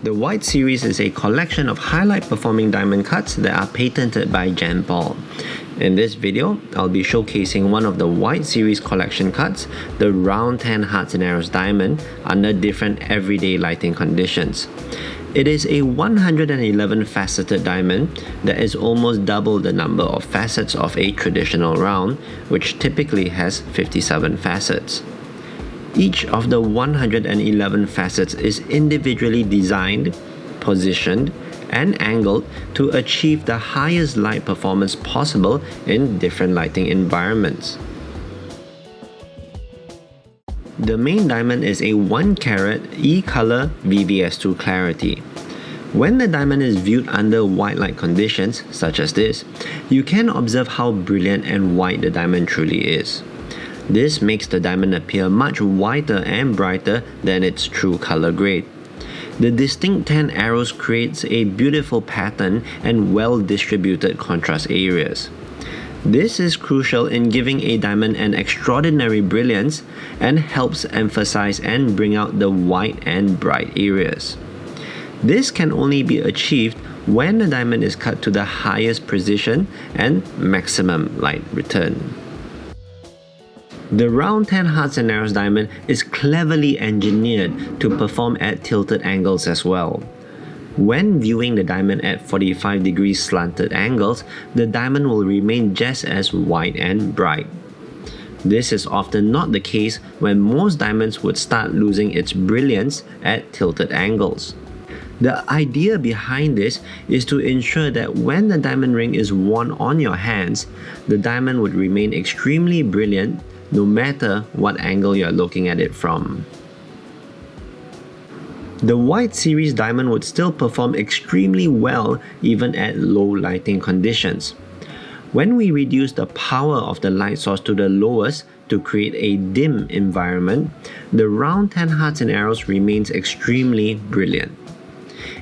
The White series is a collection of highlight performing diamond cuts that are patented by JANNPAUL. In this video, I'll be showcasing one of the White series collection cuts, the round 10 hearts and arrows diamond, under different everyday lighting conditions. It is a 111 faceted diamond that is almost double the number of facets of a traditional round, which typically has 57 facets. Each of the 111 facets is individually designed, positioned, and angled to achieve the highest light performance possible in different lighting environments. The main diamond is a 1 carat E-color VVS2 clarity. When the diamond is viewed under white light conditions, such as this, you can observe how brilliant and white the diamond truly is. This makes the diamond appear much whiter and brighter than its true color grade. The distinct 10 arrows creates a beautiful pattern and well-distributed contrast areas. This is crucial in giving a diamond an extraordinary brilliance and helps emphasize and bring out the white and bright areas. This can only be achieved when the diamond is cut to the highest precision and maximum light return. The round 10 hearts and arrows diamond is cleverly engineered to perform at tilted angles as well. When viewing the diamond at 45 degrees slanted angles, the diamond will remain just as white and bright. This is often not the case when most diamonds would start losing its brilliance at tilted angles. The idea behind this is to ensure that when the diamond ring is worn on your hands, the diamond would remain extremely brilliant no matter what angle you're looking at it from. The White series diamond would still perform extremely well even at low lighting conditions. When we reduce the power of the light source to the lowest to create a dim environment, the round 10 hearts and arrows remains extremely brilliant.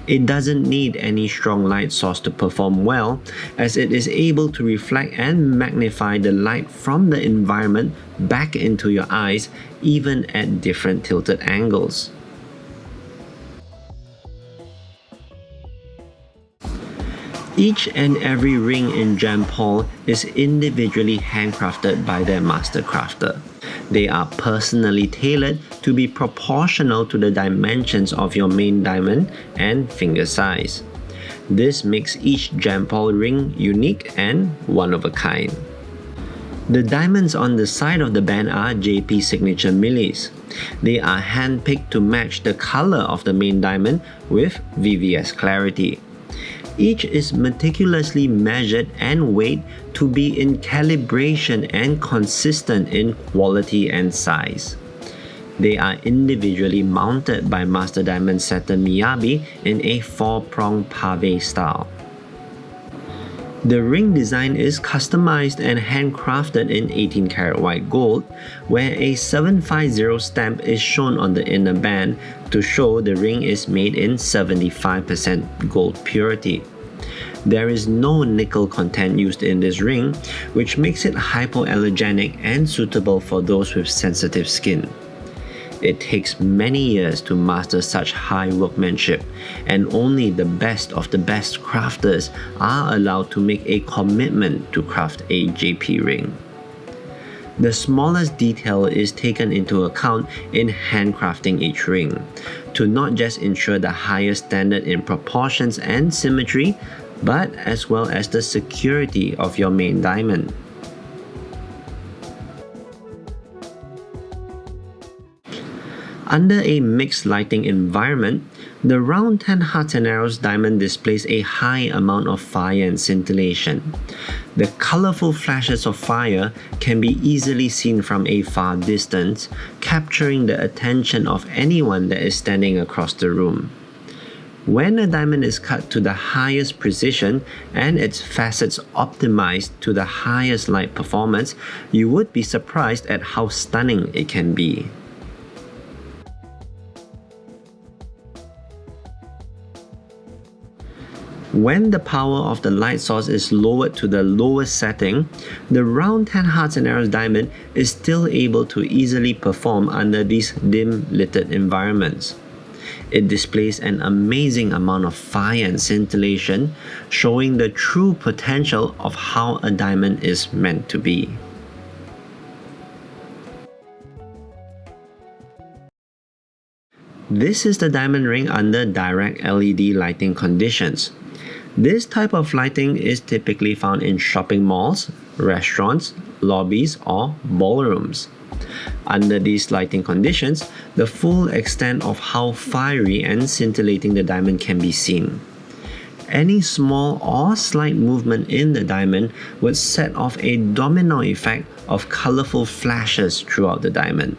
It doesn't need any strong light source to perform well, as it is able to reflect and magnify the light from the environment back into your eyes even at different tilted angles. Each and every ring in JANNPAUL is individually handcrafted by their master crafter. They are personally tailored to be proportional to the dimensions of your main diamond and finger size. This makes each JANNPAUL ring unique and one of a kind. The diamonds on the side of the band are JP Signature Millis. They are hand-picked to match the color of the main diamond with VVS clarity. Each is meticulously measured and weighed to be in calibration and consistent in quality and size. They are individually mounted by Master Diamond Setter Miyabi in a 4-prong pave style. The ring design is customized and handcrafted in 18 karat white gold, where a 750 stamp is shown on the inner band to show the ring is made in 75% gold purity. There is no nickel content used in this ring, which makes it hypoallergenic and suitable for those with sensitive skin. It takes many years to master such high workmanship, and only the best of the best crafters are allowed to make a commitment to craft a JP ring. The smallest detail is taken into account in handcrafting each ring, to not just ensure the highest standard in proportions and symmetry, but as well as the security of your main diamond. Under a mixed lighting environment, the round 10 hearts and arrows diamond displays a high amount of fire and scintillation. The colorful flashes of fire can be easily seen from a far distance, capturing the attention of anyone that is standing across the room. When a diamond is cut to the highest precision and its facets optimized to the highest light performance, you would be surprised at how stunning it can be. When the power of the light source is lowered to the lowest setting, the round 10 hearts and arrows diamond is still able to easily perform under these dim lighted environments. It displays an amazing amount of fire and scintillation, showing the true potential of how a diamond is meant to be. This is the diamond ring under direct LED lighting conditions. This type of lighting is typically found in shopping malls, restaurants, lobbies, or ballrooms. Under these lighting conditions, the full extent of how fiery and scintillating the diamond can be seen. Any small or slight movement in the diamond would set off a domino effect of colorful flashes throughout the diamond.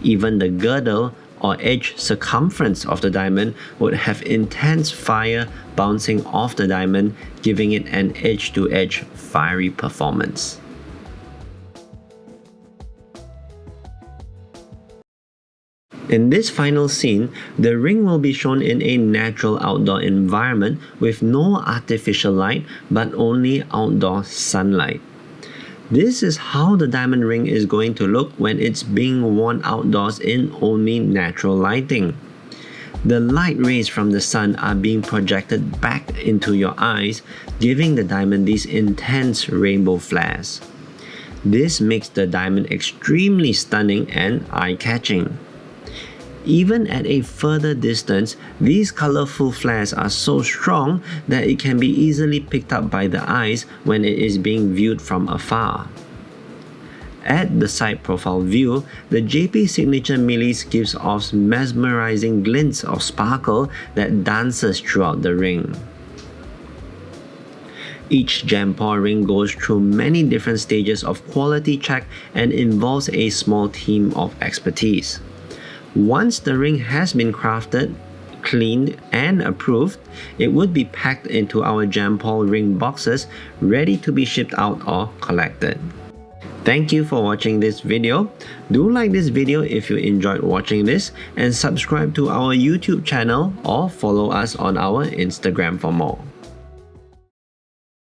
Even the girdle or edge circumference of the diamond would have intense fire bouncing off the diamond, giving it an edge-to-edge fiery performance. In this final scene, the ring will be shown in a natural outdoor environment with no artificial light but only outdoor sunlight. This is how the diamond ring is going to look when it's being worn outdoors in only natural lighting. The light rays from the sun are being projected back into your eyes, giving the diamond these intense rainbow flares. This makes the diamond extremely stunning and eye-catching. Even at a further distance, these colorful flares are so strong that it can be easily picked up by the eyes when it is being viewed from afar. At the side profile view, the JP Signature Melis gives off mesmerizing glints of sparkle that dances throughout the ring. Each JANNPAUL ring goes through many different stages of quality check and involves a small team of expertise. Once the ring has been crafted, cleaned, and approved, it would be packed into our JANNPAUL ring boxes, ready to be shipped out or collected. Thank you for watching this video. Do like this video if you enjoyed watching this, and subscribe to our YouTube channel or follow us on our Instagram for more.